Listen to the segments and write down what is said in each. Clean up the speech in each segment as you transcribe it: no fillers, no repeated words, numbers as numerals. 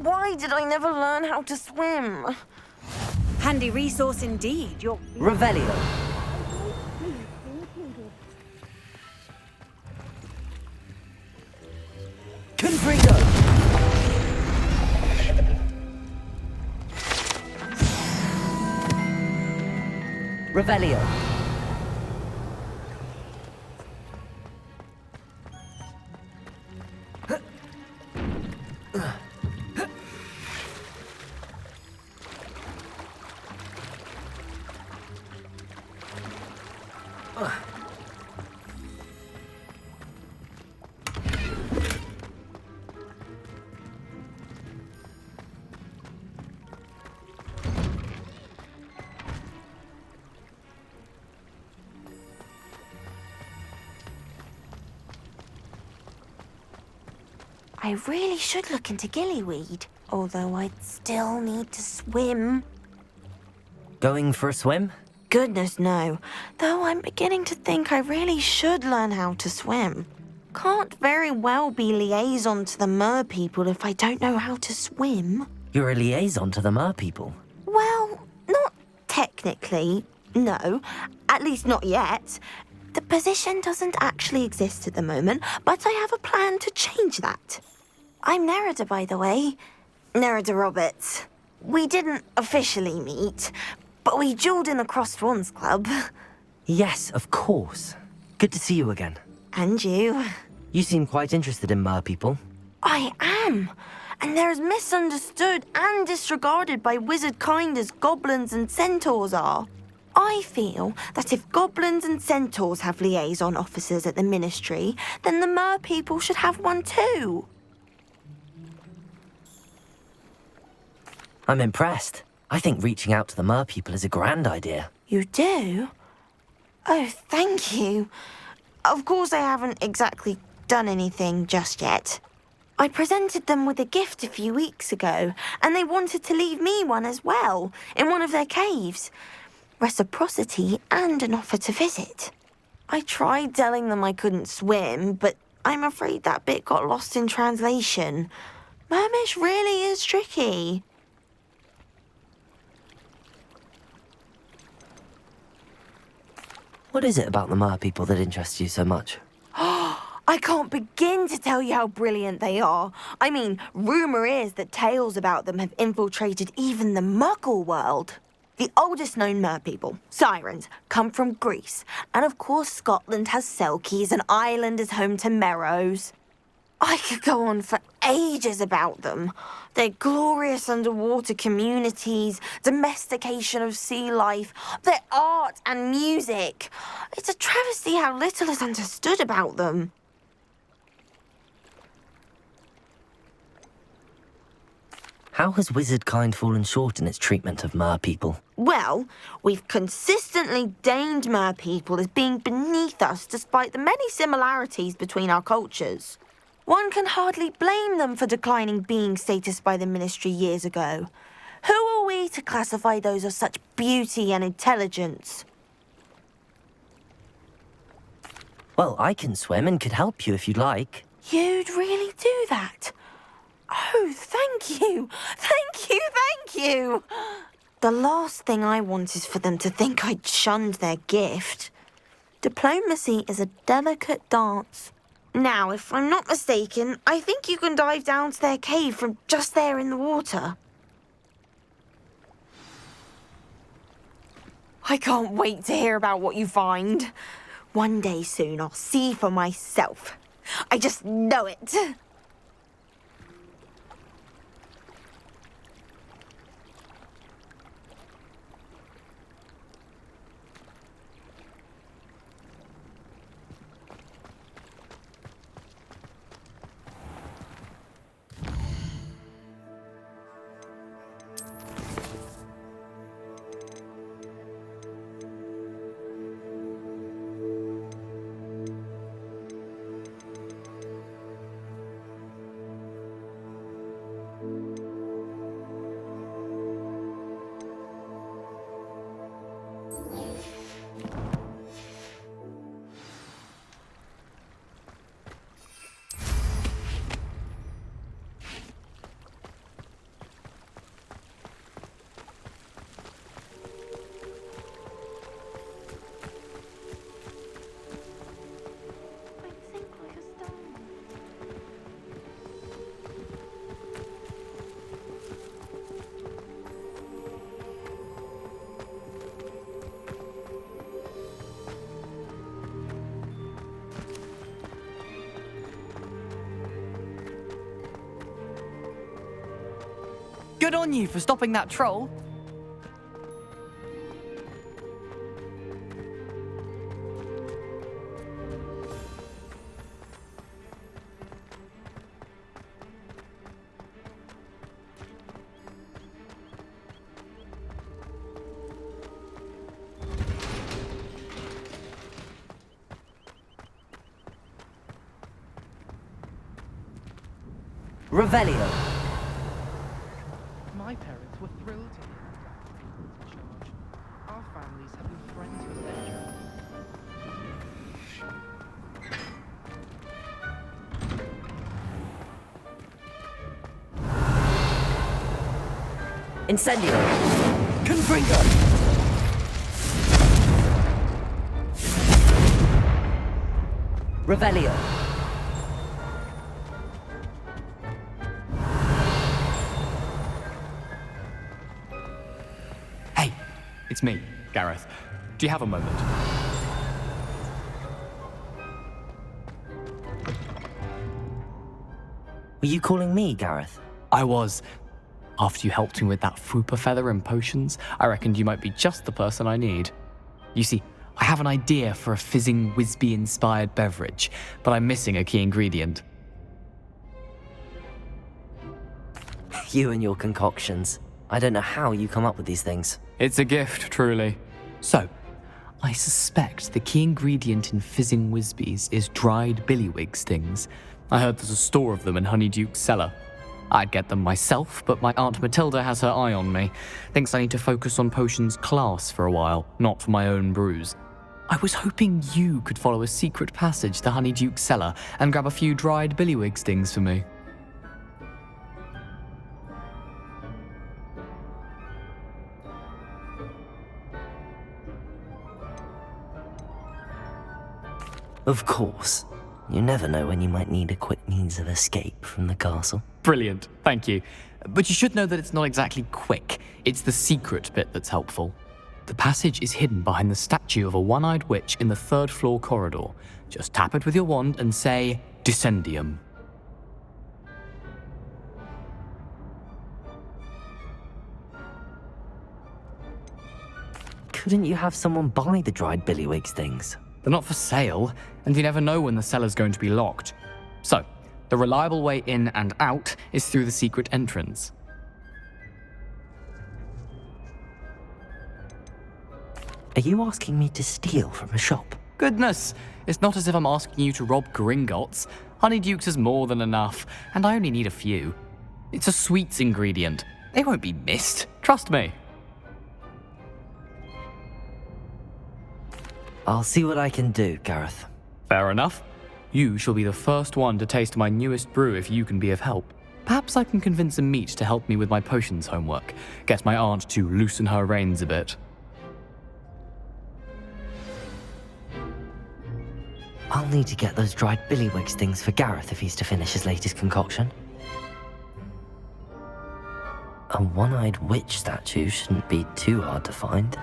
Why did I never learn how to swim? Handy resource indeed. Revelio. Confringo. Revelio. I really should look into gillyweed, although I'd still need to swim. Going for a swim? Goodness, no. Though I'm beginning to think I really should learn how to swim. Can't very well be liaison to the mer people if I don't know how to swim. You're a liaison to the mer people. Well, not technically, no. At least not yet. The position doesn't actually exist at the moment, but I have a plan to change that. I'm Nerida, by the way. Nerida Roberts. We didn't officially meet, but we duelled in the Crossed Swans Club. Yes, of course. Good to see you again. And you. You seem quite interested in mer people. I am. And they're as misunderstood and disregarded by wizard kind as goblins and centaurs are. I feel that if goblins and centaurs have liaison officers at the ministry, then the mer people should have one too. I'm impressed. I think reaching out to the mer people is a grand idea. You do? Oh, thank you. Of course I haven't exactly done anything just yet. I presented them with a gift a few weeks ago, and they wanted to leave me one as well, in one of their caves. Reciprocity and an offer to visit. I tried telling them I couldn't swim, but I'm afraid that bit got lost in translation. Mermish really is tricky. What is it about the mer people that interests you so much? I can't begin to tell you how brilliant they are. I mean, rumour is that tales about them have infiltrated even the Muggle world. The oldest known mer people, sirens, come from Greece. And of course Scotland has Selkies and Ireland is home to Merrows. I could go on for ages about them. Their glorious underwater communities, domestication of sea life, their art and music. It's a travesty how little is understood about them. How has wizard kind fallen short in its treatment of mer people? Well, we've consistently deemed mer people as being beneath us despite the many similarities between our cultures. One can hardly blame them for declining being status by the ministry years ago. Who are we to classify those of such beauty and intelligence? Well, I can swim and could help you if you'd like. You'd really do that? Oh, thank you! Thank you, thank you! The last thing I want is for them to think I'd shunned their gift. Diplomacy is a delicate dance. Now, if I'm not mistaken, I think you can dive down to their cave from just there in the water. I can't wait to hear about what you find. One day soon I'll see for myself. I just know it. Good on you for stopping that troll. Revelio. My parents were thrilled to hear that Dad was in charge. Our families have been friends with their children. Incendio. Confringo! Revelio. Hey, it's me, Gareth. Do you have a moment? Were you calling me, Gareth? I was. After you helped me with that fupa feather and potions, I reckoned you might be just the person I need. You see, I have an idea for a fizzing Whizbee-inspired beverage, but I'm missing a key ingredient. You and your concoctions. I don't know how you come up with these things. It's a gift, truly. So, I suspect the key ingredient in fizzing Whizbees is dried billywig stings. I heard there's a store of them in Honeyduke's cellar. I'd get them myself, but my Aunt Matilda has her eye on me. Thinks I need to focus on potions class for a while, not for my own brews. I was hoping you could follow a secret passage to Honeyduke's cellar and grab a few dried billywig stings for me. Of course. You never know when you might need a quick means of escape from the castle. Brilliant, thank you. But you should know that it's not exactly quick. It's the secret bit that's helpful. The passage is hidden behind the statue of a one-eyed witch in the third-floor corridor. Just tap it with your wand and say, Descendium. Couldn't you have someone buy the dried billywig stings? They're not for sale, and you never know when the cellar's going to be locked. So, the reliable way in and out is through the secret entrance. Are you asking me to steal from a shop? Goodness, it's not as if I'm asking you to rob Gringotts. Honeyduke's is more than enough, and I only need a few. It's a sweets ingredient. They won't be missed, trust me. I'll see what I can do, Gareth. Fair enough. You shall be the first one to taste my newest brew if you can be of help. Perhaps I can convince a meat to help me with my potions homework. Get my aunt to loosen her reins a bit. I'll need to get those dried billywig stings for Gareth if he's to finish his latest concoction. A one-eyed witch statue shouldn't be too hard to find.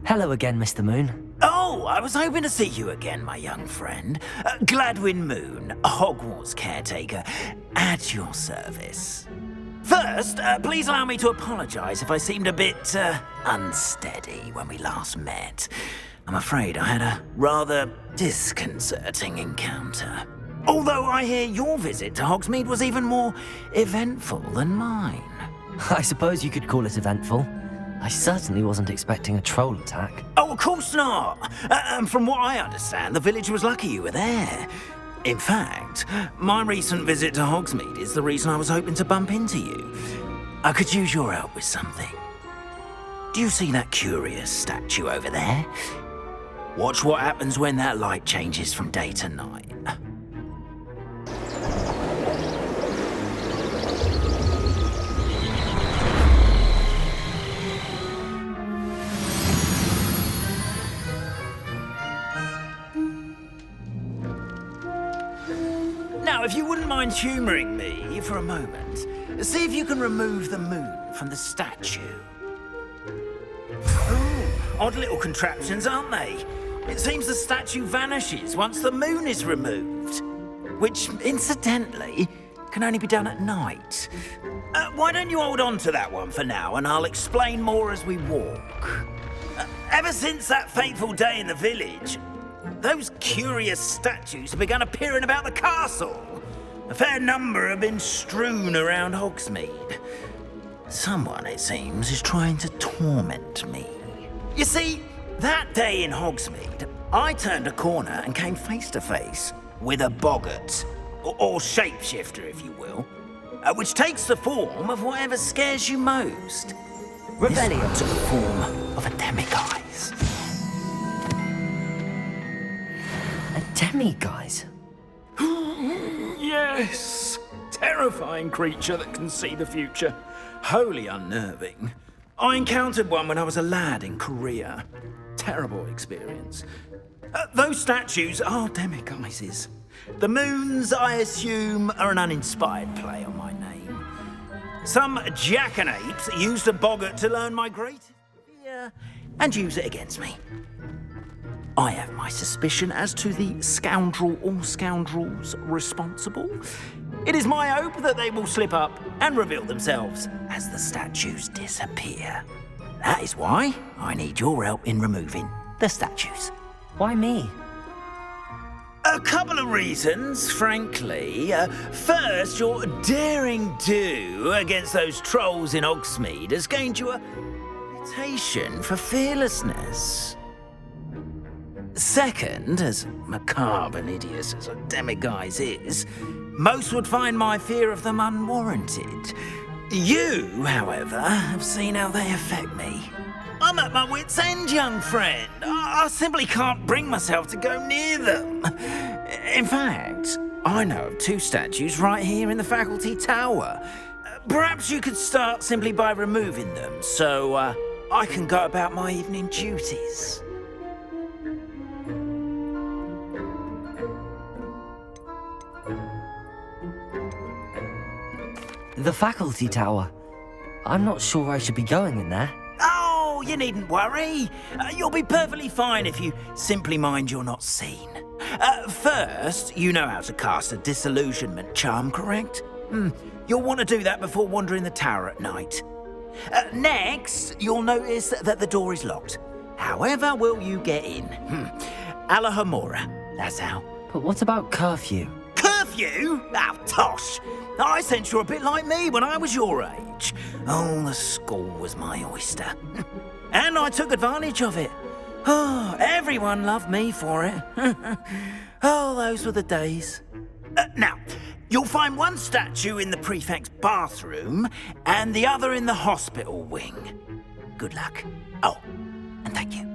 Hello again, Mr. Moon. Oh, I was hoping to see you again, my young friend. Gladwin Moon, Hogwarts caretaker, at your service. First, please allow me to apologize if I seemed a bit unsteady when we last met. I'm afraid I had a rather disconcerting encounter. Although I hear your visit to Hogsmeade was even more eventful than mine. I suppose you could call it eventful. I certainly wasn't expecting a troll attack. Oh, of course not. And from what I understand, the village was lucky you were there. In fact, my recent visit to Hogsmeade is the reason I was hoping to bump into you. I could use your help with something. Do you see that curious statue over there? Watch what happens when that light changes from day to night. if you wouldn't mind humouring me for a moment, see if you can remove the moon from the statue. Ooh, odd little contraptions, aren't they? It seems the statue vanishes once the moon is removed. Which, incidentally, can only be done at night. Why don't you hold on to that one for now, and I'll explain more as we walk. Ever since that fateful day in the village, those curious statues have begun appearing about the castle. A fair number have been strewn around Hogsmeade. Someone, it seems, is trying to torment me. You see, that day in Hogsmeade, I turned a corner and came face to face with a boggart, or shapeshifter, if you will, which takes the form of whatever scares you most. Revelio. This took the form of a demiguise. A demiguise? Yes, terrifying creature that can see the future. Wholly unnerving. I encountered one when I was a lad in Korea. Terrible experience. Those statues are demiguises. The moons, I assume, are an uninspired play on my name. Some jackanapes used a boggart to learn my great fear and use it against me. I have my suspicion as to the scoundrel or scoundrels responsible. It is my hope that they will slip up and reveal themselves as the statues disappear. That is why I need your help in removing the statues. Why me? A couple of reasons, frankly. First, your daring do against those trolls in Hogsmeade has gained you a reputation for fearlessness. Second, as macabre and hideous as a demiguise is, most would find my fear of them unwarranted. You, however, have seen how they affect me. I'm at my wit's end, young friend. I simply can't bring myself to go near them. In fact, I know of two statues right here in the faculty tower. Perhaps you could start simply by removing them, so I can go about my evening duties. The faculty tower. I'm not sure I should be going in there. Oh, you needn't worry. You'll be perfectly fine if you simply mind you're not seen. First, you know how to cast a disillusionment charm, correct? You'll want to do that before wandering the tower at night. Next, you'll notice that the door is locked. However will you get in? Alahomora, that's how. But what about curfew? Curfew? Oh, tosh. I sense you're a bit like me when I was your age. Oh, the school was my oyster. And I took advantage of it. Oh, everyone loved me for it. Oh, those were the days. Now, you'll find one statue in the prefect's bathroom and the other in the hospital wing. Good luck. Oh, and thank you.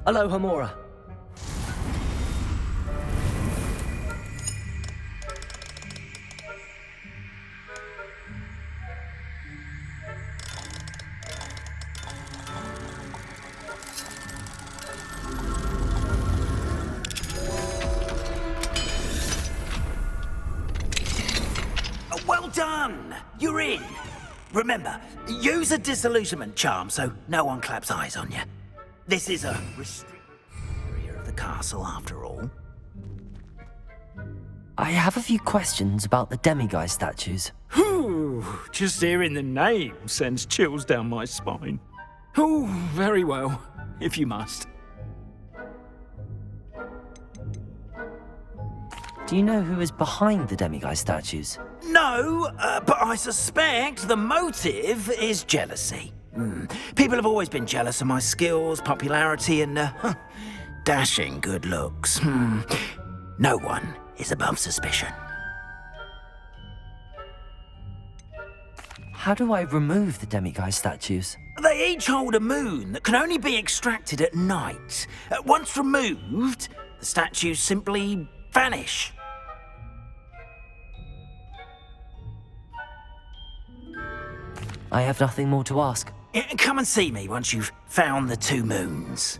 Hello, Homora. Well done! You're in. Remember, use a disillusionment charm so no one claps eyes on you. This is a restricted area of the castle, after all. I have a few questions about the demiguise statues. Whew, just hearing the name sends chills down my spine. Oh, very well, if you must. Do you know who is behind the demiguise statues? No, but I suspect the motive is jealousy. People have always been jealous of my skills, popularity, and dashing good looks. No one is above suspicion. How do I remove the demiguise statues? They each hold a moon that can only be extracted at night. Once removed, the statues simply vanish. I have nothing more to ask. Come and see me once you've found the 2 moons.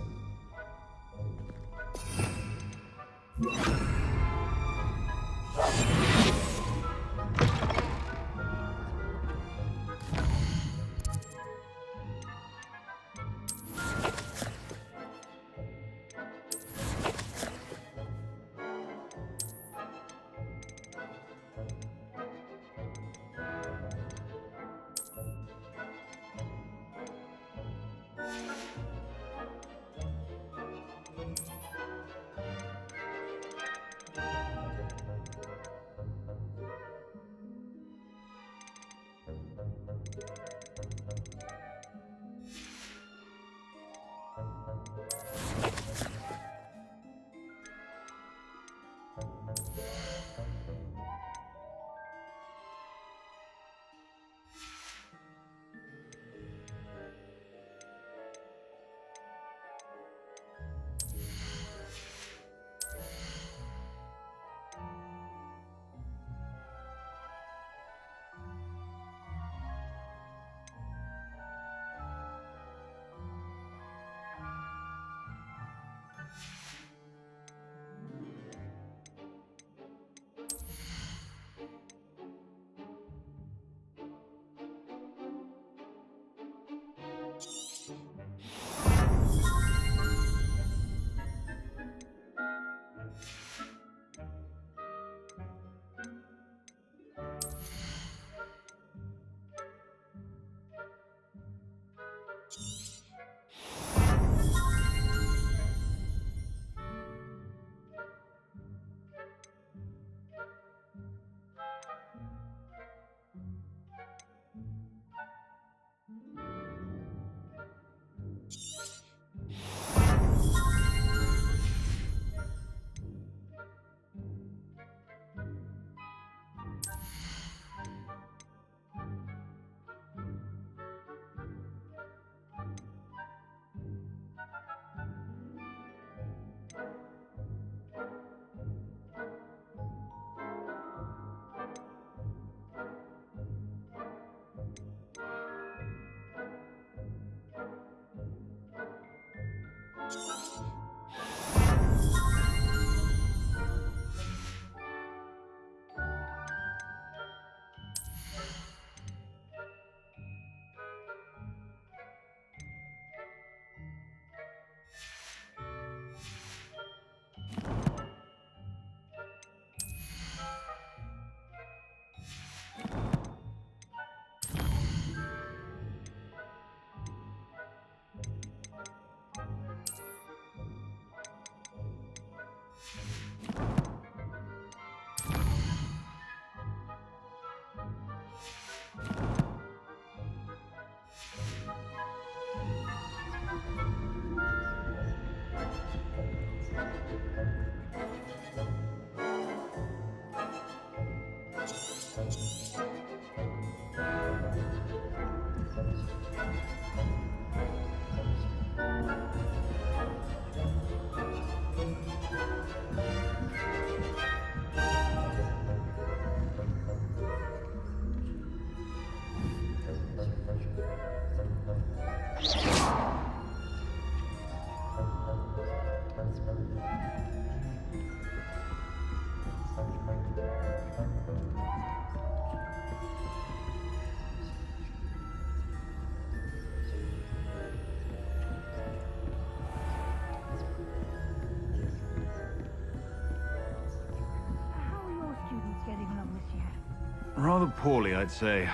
Rather poorly, I'd say.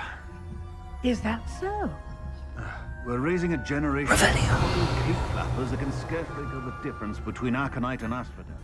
Is that so? We're raising a generation of cape flappers that can scarcely tell the difference between Aconite and Asphodel.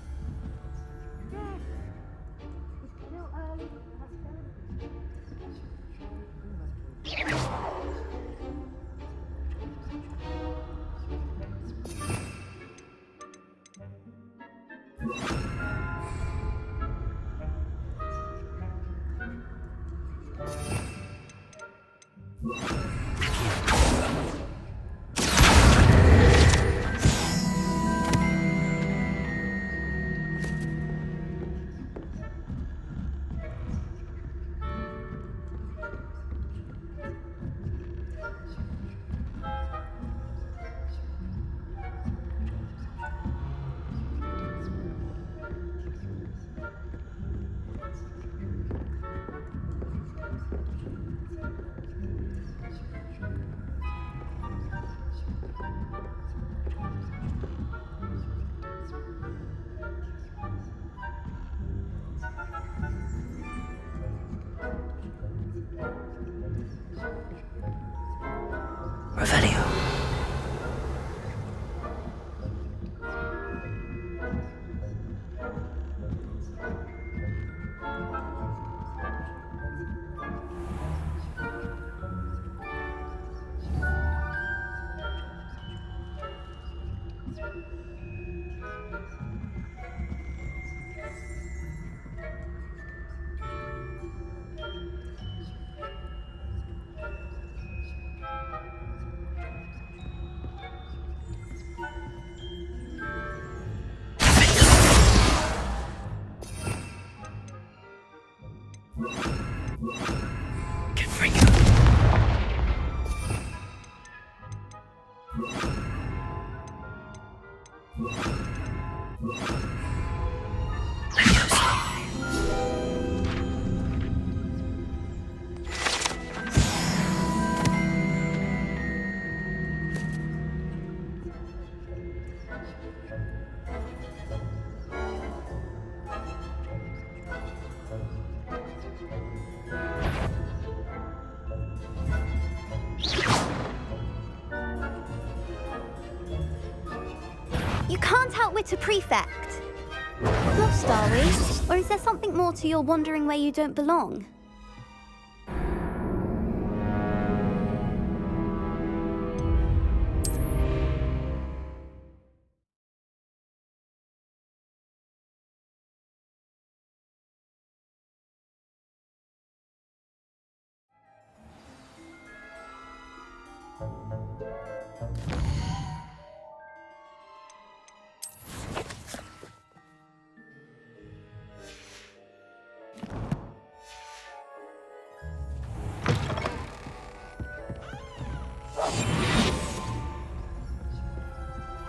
Revelio. You can't outwit a prefect. Lost, are we? Or is there something more to your wandering where you don't belong?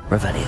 Revelio.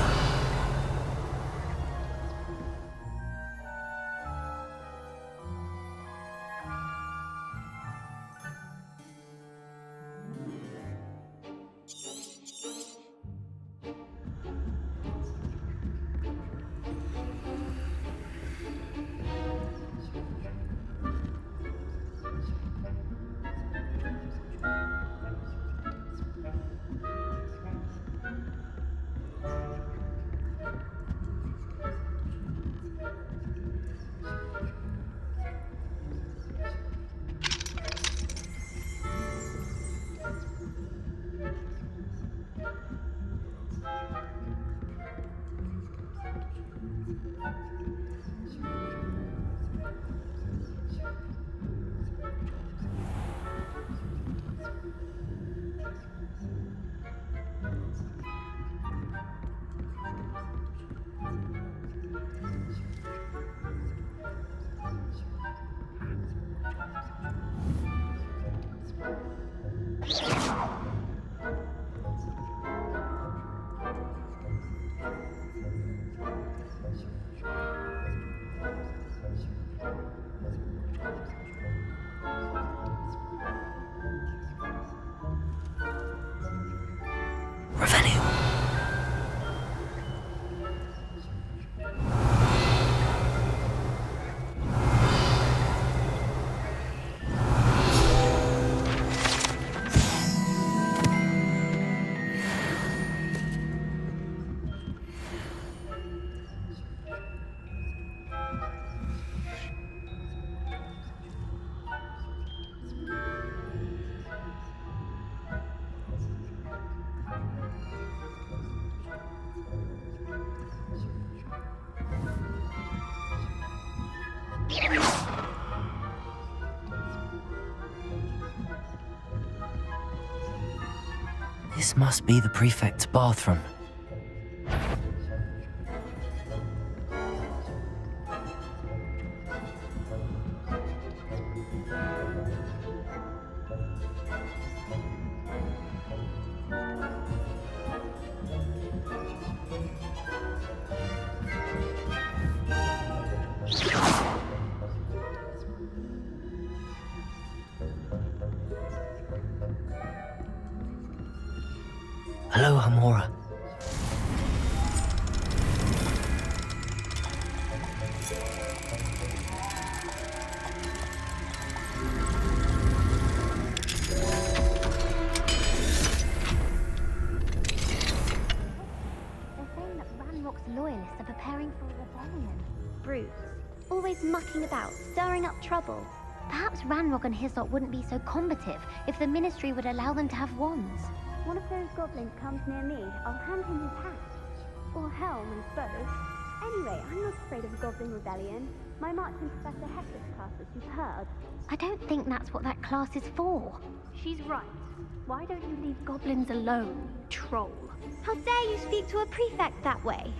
Revelio. This must be the prefect's bathroom. Hello, Hamora. fruits. Always mucking about, stirring up trouble. Perhaps Ranrock and Hislop wouldn't be so combative if the Ministry would allow them to have wands. One of those goblins comes near me, I'll hand him his hat. Or helm and bow. Anyway, I'm not afraid of a goblin rebellion. My marching Professor Hector's class was superb. I don't think that's what that class is for. She's right. Why don't you leave goblins alone, you troll? How dare you speak to a prefect that way?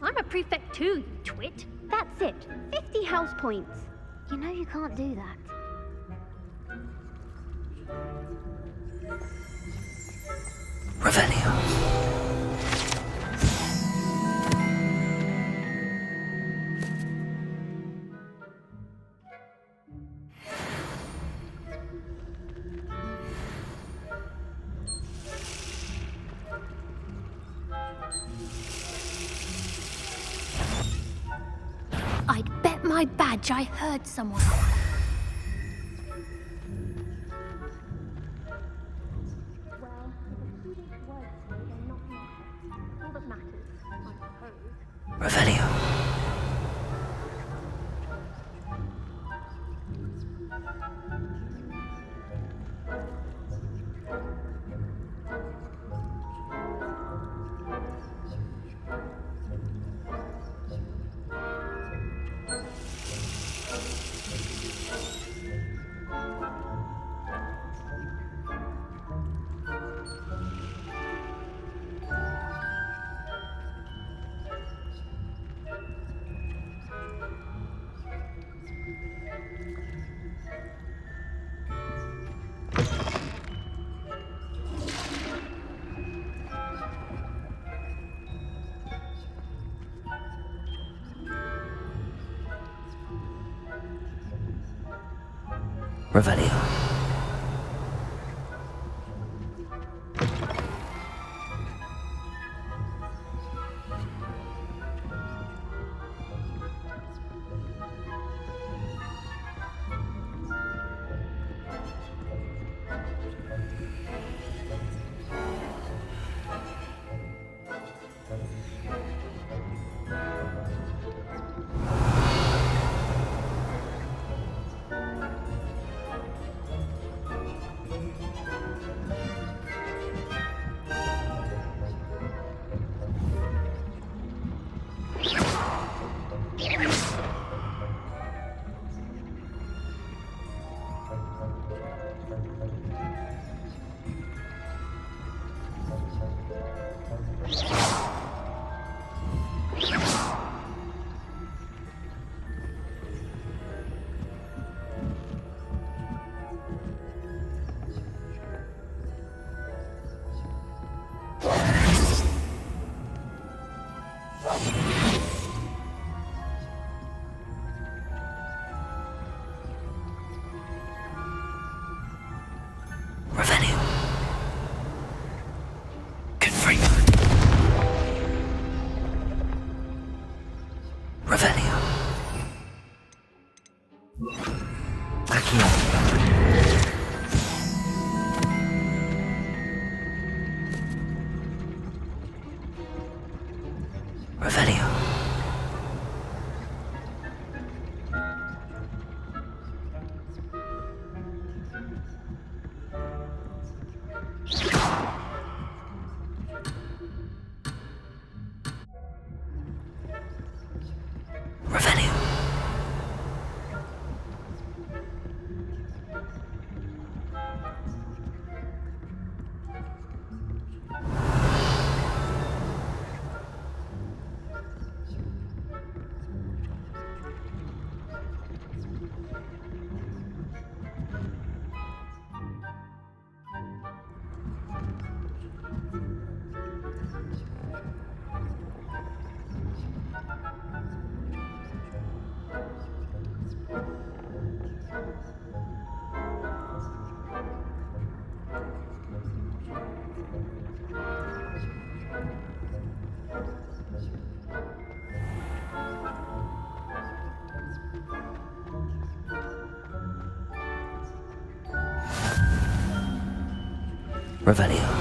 I'm a prefect too, you twit. That's it. 50 house points. You know you can't do that. Revelio. I'd bet my badge I heard someone. Well, if the students' words say they're not matter. All that matters, I suppose. Revelio. Revelio. Revelio.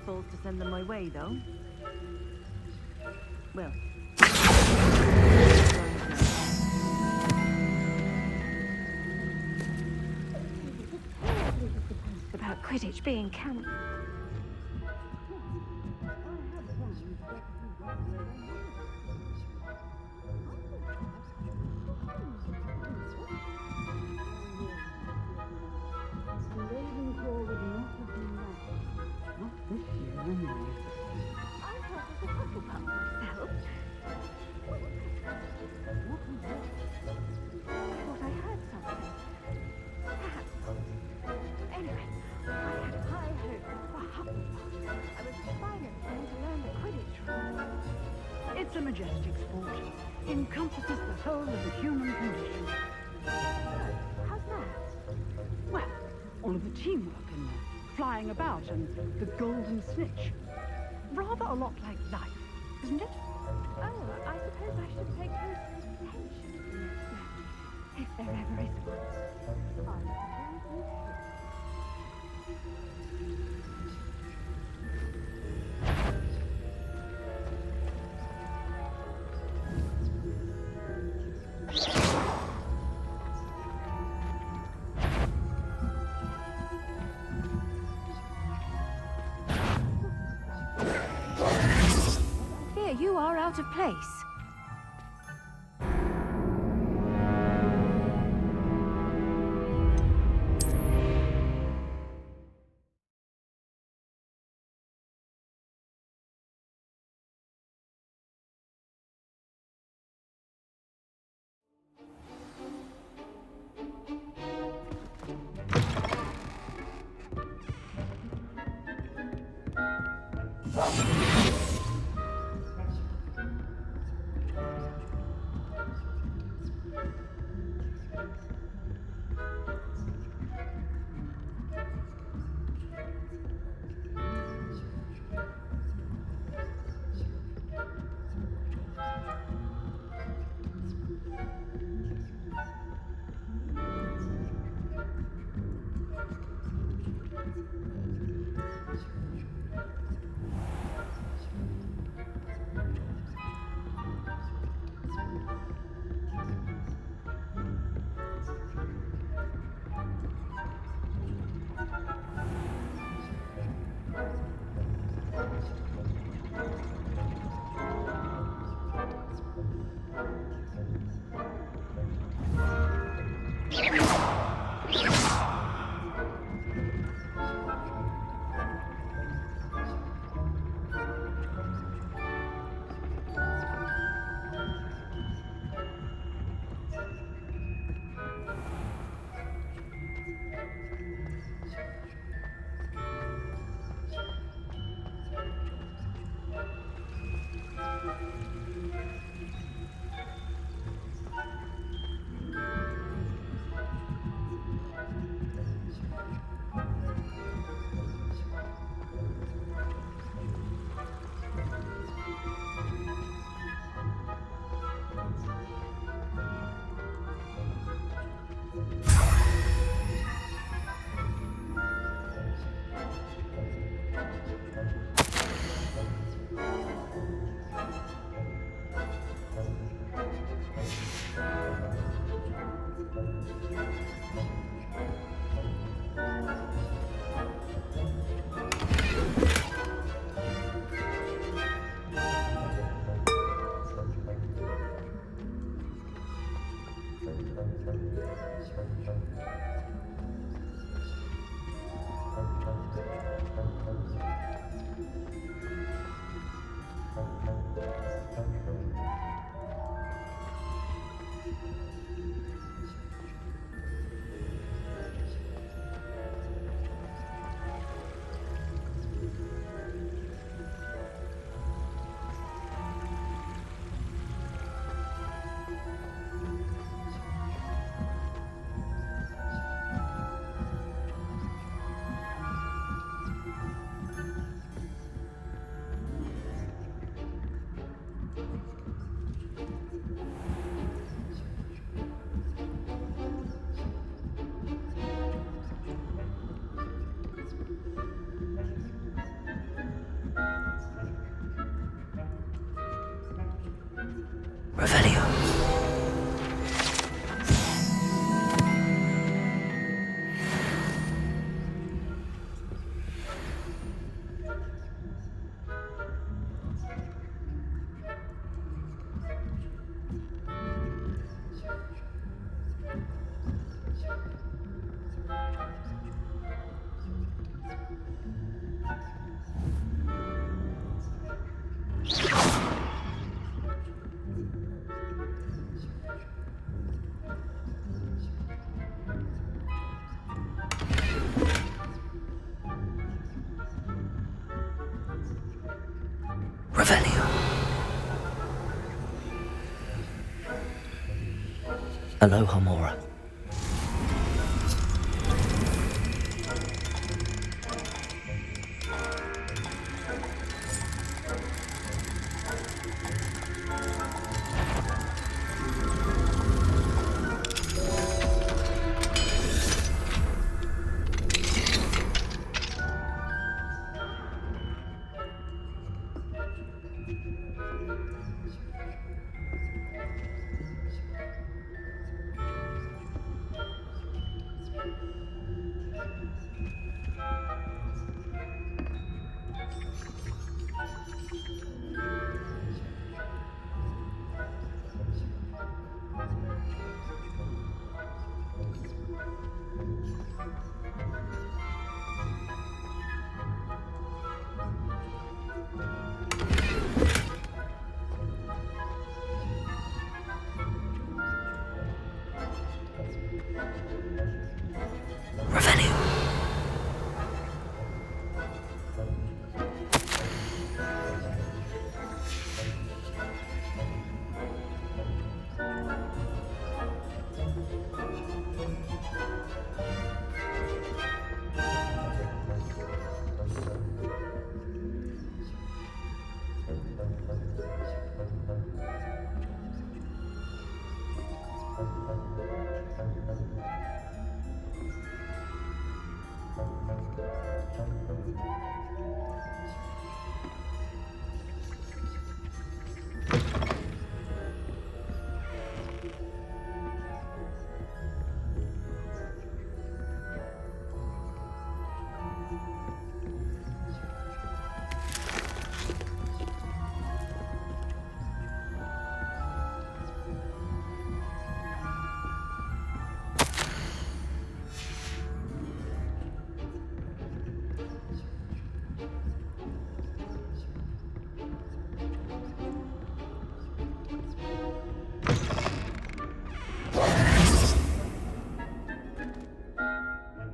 balls to send them my way, though. Well. About Quidditch being camp. It's a majestic sport. Encompasses the whole of the human condition. How's that? Well, all of the teamwork and the flying about and the golden snitch. Rather a lot like life, isn't it? Oh, I suppose I should pay closer attention. If there ever is one. Here, you are out of place. Revelio. Revelio. Aloha Mora. Revelio.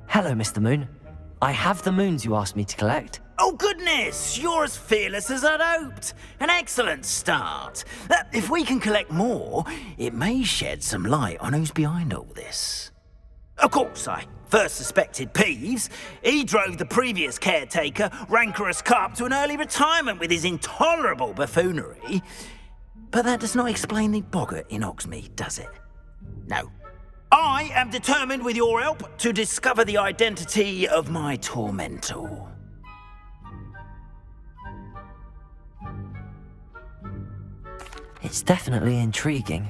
Hello, Mr. Moon. I have the moons you asked me to collect. Oh, goodness! You're as fearless as I'd hoped. An excellent start. If we can collect more, it may shed some light on who's behind all this. Of course, I first suspected Peeves. He drove the previous caretaker, Rancorous Carp, to an early retirement with his intolerable buffoonery. But that does not explain the boggart in Hogsmeade, does it? No. I am determined, with your help, to discover the identity of my tormentor. It's definitely intriguing.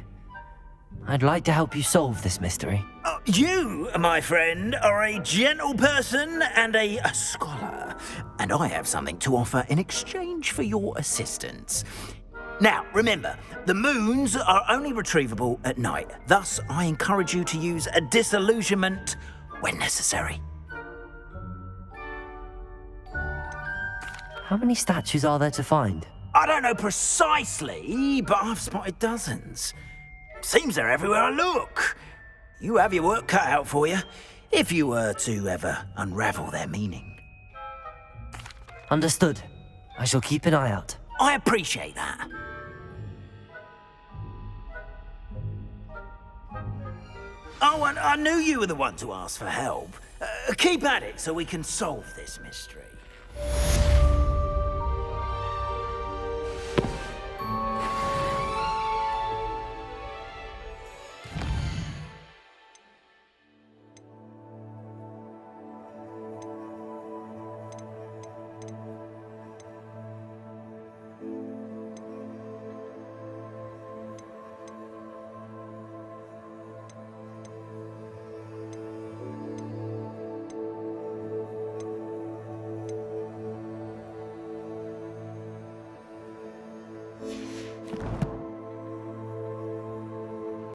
I'd like to help you solve this mystery. You, my friend, are a gentle person and a scholar, and I have something to offer in exchange for your assistance. Now, remember, the moons are only retrievable at night. Thus, I encourage you to use a disillusionment when necessary. How many statues are there to find? I don't know precisely, but I've spotted dozens. Seems they're everywhere I look. You have your work cut out for you, if you were to ever unravel their meaning. Understood. I shall keep an eye out. I appreciate that. Oh, and I knew you were the one to ask for help. Keep at it so we can solve this mystery.